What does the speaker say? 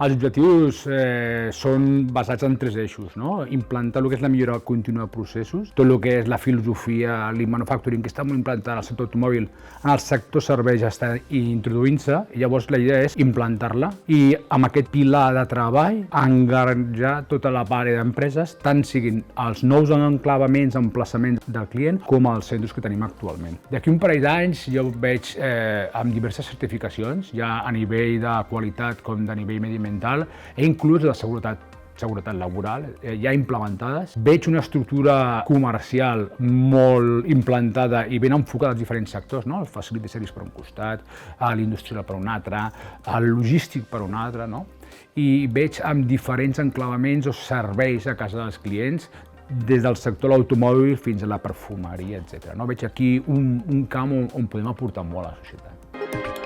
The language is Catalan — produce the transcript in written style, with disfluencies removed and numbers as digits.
Els objectius són basats en 3 eixos, no? Implantar el que és la millora contínua de processos, tot el que és la filosofia, lean manufacturing, que està molt implantada al sector automòbil, en el sector serveis està introduint-se, i llavors la idea és implantar-la i amb aquest pilar de treball engajar tota la part d'empreses, tant siguin els nous enclavaments, emplaçaments del client, com els centres que tenim actualment. D'aquí un parell d'anys jo veig amb diverses certificacions, ja a nivell de qualitat com de nivell mediambiental, e inclús de seguretat laboral, ja implementades. Veig una estructura comercial molt implantada i ben enfocada als diferents sectors, no? El facility service per un costat, l'industrial per un altre, el logístic per un altre, no? I veig amb diferents enclavaments o serveis a casa dels clients, des del sector de l'automòbil fins a la perfumeria, etc. No? Veig aquí un camp on podem aportar molt a la societat.